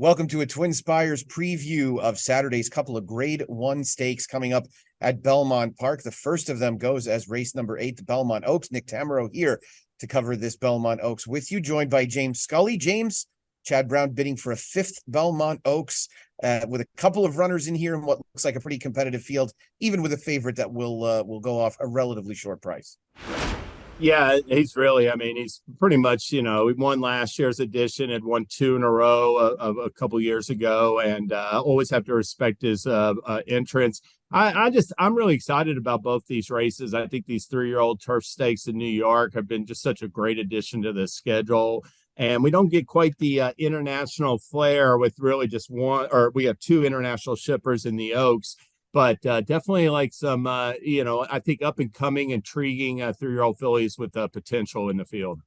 Welcome to a TwinSpires preview of Saturday's couple of Grade 1 stakes coming up at Belmont Park. The first of them goes as race number 8, the Belmont Oaks. Nick Tammaro here to cover this Belmont Oaks with you, joined by James Scully. James, Chad Brown bidding for a 5th Belmont Oaks with a couple of runners in here in what looks like a pretty competitive field, even with a favorite that will go off a relatively short price. Yeah, he's pretty much, he won last year's edition, had won 2 in a row a couple years ago, and always have to respect his entrance. I'm really excited about both these races. I think these 3-year-old turf stakes in New York have been just such a great addition to the schedule. And we don't get quite the international flair with really just one, or we have 2 international shippers in the Oaks. But definitely like some, I think up and coming, intriguing 3-year-old fillies with potential in the field.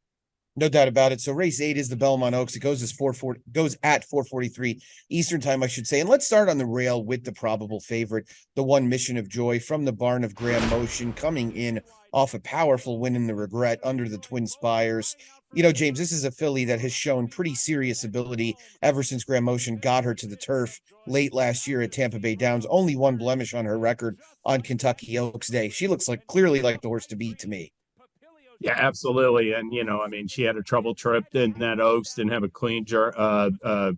No doubt about it. So race 8 is the Belmont Oaks. It goes at 4:43 Eastern time, I should say. And let's start on the rail with the probable favorite, the one Mission of Joy from the barn of Graham Motion, coming in off a powerful win in the Regret under the TwinSpires. James, this is a filly that has shown pretty serious ability ever since Graham Motion got her to the turf late last year at Tampa Bay Downs. Only one blemish on her record on Kentucky Oaks Day. She looks clearly like the horse to beat to me. Yeah, absolutely. And, she had a trouble trip in that Oaks, didn't have a clean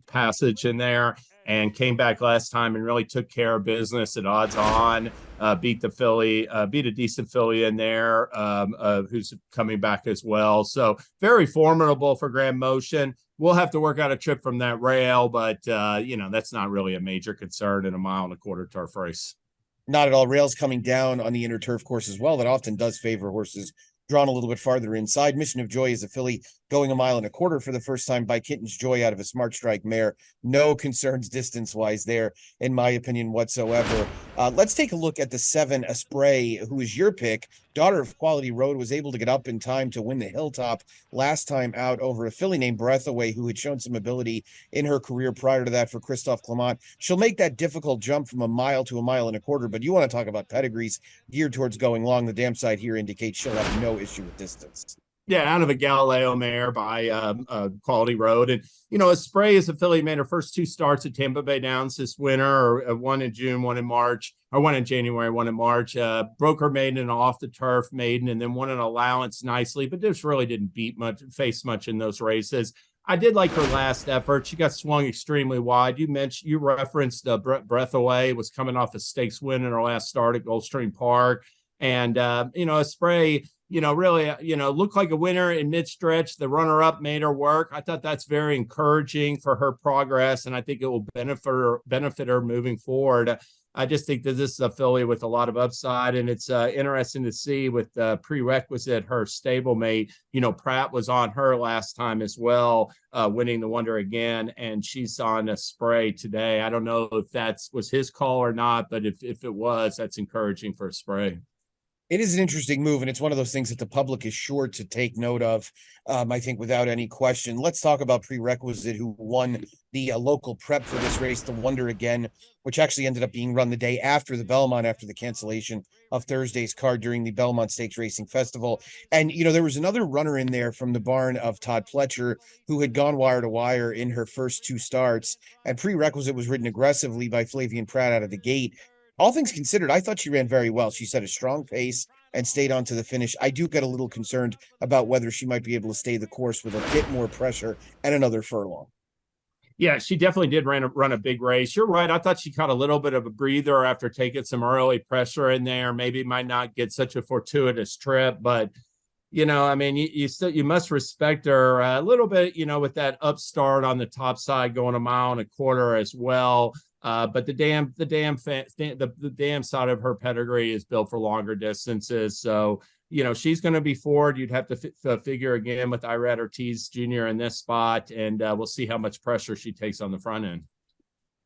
passage in there, and came back last time and really took care of business at odds on, beat a decent filly in there who's coming back as well. So very formidable for Graham Motion. We'll have to work out a trip from that rail, but, that's not really a major concern in a 1.25 mile turf race. Not at all. Rails coming down on the inner turf course as well. That often does favor horses drawn a little bit farther inside. Mission of Joy is a filly going 1.25 miles for the first time by Kitten's Joy out of a Smart Strike mare. No concerns distance-wise there, in my opinion, whatsoever. Let's take a look at the 7 Esprit, who is your pick. Daughter of Quality Road, was able to get up in time to win the Hilltop last time out over a filly named Breathaway, who had shown some ability in her career prior to that for Christophe Clement. She'll make that difficult jump from 1 mile to 1.25 miles, but you want to talk about pedigrees geared towards going long. The damn side here indicates she'll have no issue with distance. Yeah, out of a Galileo mare by Quality Road. And, Esprit is a filly, made her first 2 starts at Tampa Bay Downs this winter, or one in June, one in March, or one in January, one in March. Broke her maiden and off the turf maiden, and then won an allowance nicely, but just really didn't face much in those races. I did like her last effort. She got swung extremely wide. You referenced Breathaway was coming off a stakes win in her last start at Gulfstream Park. And, Esprit, really, looked like a winner in mid-stretch. The runner-up made her work. I thought that's very encouraging for her progress, and I think it will benefit her moving forward. I just think that this is a filly with a lot of upside, and it's interesting to see with the prerequisite, her stablemate. Pratt was on her last time as well, winning the Wonder again, and she's on a Spray today. I don't know if that was his call or not, but if it was, that's encouraging for a Spray. It is an interesting move, and it's one of those things that the public is sure to take note of, I think, without any question. Let's talk about Prerequisite, who won the local prep for this race, the Wonder Again, which actually ended up being run the day after the Belmont, after the cancellation of Thursday's card during the Belmont Stakes Racing Festival. And, there was another runner in there from the barn of Todd Pletcher, who had gone wire to wire in her first 2 starts. And Prerequisite was ridden aggressively by Flavian Pratt out of the gate. All things considered, I thought she ran very well. She set a strong pace and stayed on to the finish. I do get a little concerned about whether she might be able to stay the course with a bit more pressure and another furlong. Yeah, she definitely did run a big race. You're right. I thought she caught a little bit of a breather after taking some early pressure in there. Maybe might not get such a fortuitous trip, but you must respect her a little bit, with that upstart on the top side going 1.25 miles as well. But the damn side of her pedigree is built for longer distances. So, she's going to be forward. You'd have to figure again with Irad Ortiz Jr. in this spot, and we'll see how much pressure she takes on the front end.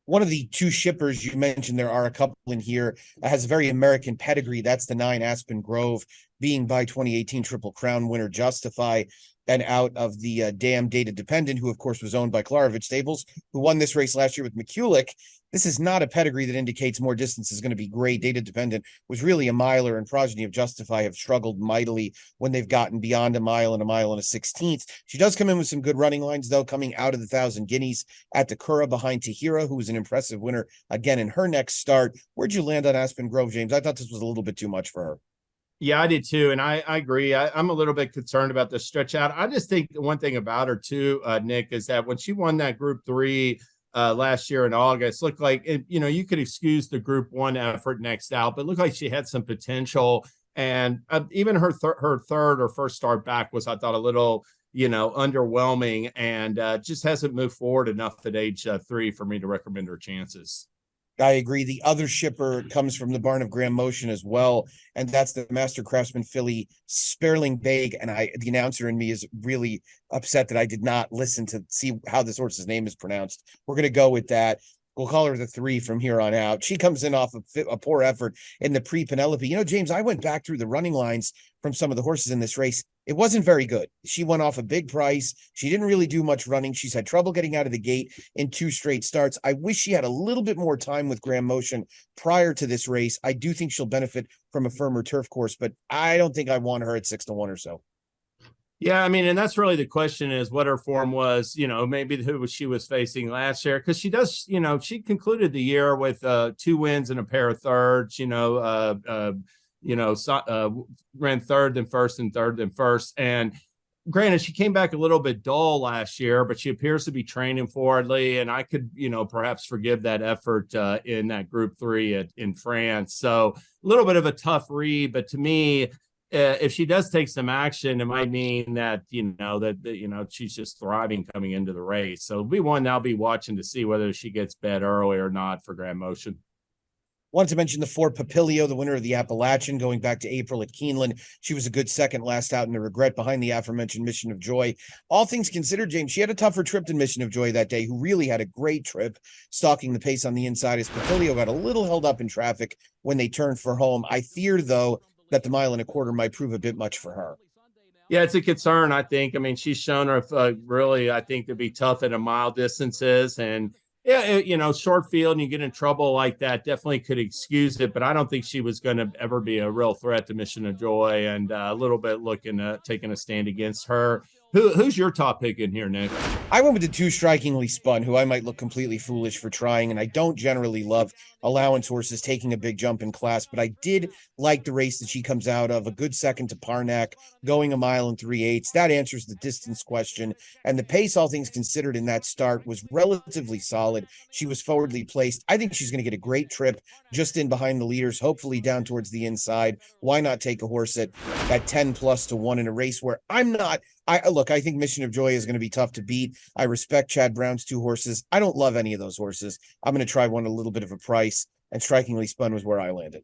One of the 2 shippers you mentioned, there are a couple in here, has a very American pedigree. That's the 9 Aspen Grove, being by 2018 Triple Crown winner Justify. and out of the Damn Data Dependent, who of course was owned by Klarovich Stables, who won this race last year with McCulloch. This is not a pedigree that indicates more distance is going to be great. Data Dependent was really a miler, and Progeny of Justify have struggled mightily when they've gotten beyond a mile and a 16th. She does come in with some good running lines, though, coming out of the 1,000 Guineas at the Curragh behind Tahira, who was an impressive winner again in her next start. Where'd you land on Aspen Grove, James? I thought this was a little bit too much for her. Yeah, I did too. And I agree. I'm a little bit concerned about the stretch out. I just think one thing about her too, Nick, is that when she won that Group 3 last year in August, looked like, you could excuse the Group 1 effort next out, but it looked like she had some potential. And even her third or first start back was, I thought, a little, underwhelming, and just hasn't moved forward enough at age 3 for me to recommend her chances. I agree. The other shipper comes from the barn of Graham Motion as well, and that's the Master Craftsman filly Sperling Beg. And the announcer in me is really upset that I did not listen to see how this horse's name is pronounced. We're going to go with that. We'll call her the 3 from here on out. She comes in off a poor effort in the pre-Penelope. James, I went back through the running lines from some of the horses in this race. It wasn't very good. She went off a big price. She didn't really do much running. She's had trouble getting out of the gate in 2 straight starts. I wish she had a little bit more time with Graham Motion prior to this race. I do think she'll benefit from a firmer turf course, but I don't think I want her at 6-1 or so. Yeah, I mean, and that's really the question, is what her form was, maybe who she was facing last year. Because she does, she concluded the year with 2 wins and a pair of thirds, ran third then first and third then first. And granted, she came back a little bit dull last year, but she appears to be training forwardly. And I could, perhaps forgive that effort in that Group 3 in France. So a little bit of a tough read, but to me, if she does take some action, it might mean that, she's just thriving coming into the race. So it'll be one I'll be watching to see whether she gets bet early or not for Graham Motion. Wanted to mention the 4 Papilio, the winner of the Appalachian, going back to April at Keeneland. She was a good second last out, and a regret behind the aforementioned Mission of Joy. All things considered, James, she had a tougher trip than Mission of Joy that day, who really had a great trip, stalking the pace on the inside, as Papilio got a little held up in traffic when they turned for home. I fear, though, that the 1 1/4 might prove a bit much for her. Yeah, it's a concern, I think. I mean, she's shown her really, I think, to be tough at a mile distances. And yeah, short field and you get in trouble like that definitely could excuse it. But I don't think she was going to ever be a real threat to Mission of Joy, and a little bit looking at taking a stand against her. Who's your top pick in here, Nick? I went with the 2 Strikingly Spun, who I might look completely foolish for trying, and I don't generally love allowance horses taking a big jump in class, but I did like the race that she comes out of. A good second to Parnack, going 1 3/8. That answers the distance question, and the pace, all things considered, in that start was relatively solid. She was forwardly placed. I think she's going to get a great trip just in behind the leaders, hopefully down towards the inside. Why not take a horse at 10+1 in a race where I think Mission of Joy is going to be tough to beat. I respect Chad Brown's 2 horses. I don't love any of those horses. I'm going to try one a little bit of a price, and Strikingly Spun was where I landed.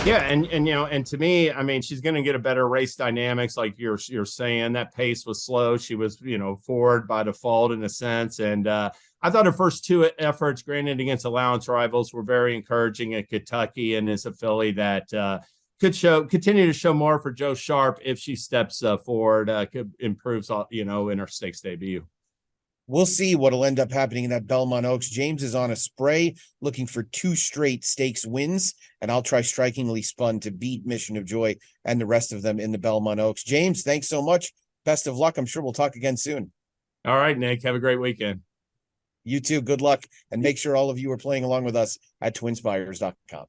Yeah, and to me, I mean, she's going to get a better race dynamics, like you're saying. That pace was slow. She was, forward by default in a sense, and I thought her first 2 efforts, granted against allowance rivals, were very encouraging at Kentucky, and is a filly that could continue to show more for Joe Sharp if she steps forward, could improves, in her stakes debut. We'll see what'll end up happening in that Belmont Oaks. James is on a spray, looking for 2 straight stakes wins, and I'll try Strikingly Spun to beat Mission of Joy and the rest of them in the Belmont Oaks. James, thanks so much. Best of luck. I'm sure we'll talk again soon. All right, Nick. Have a great weekend. You too. Good luck, and make sure all of you are playing along with us at TwinSpires.com.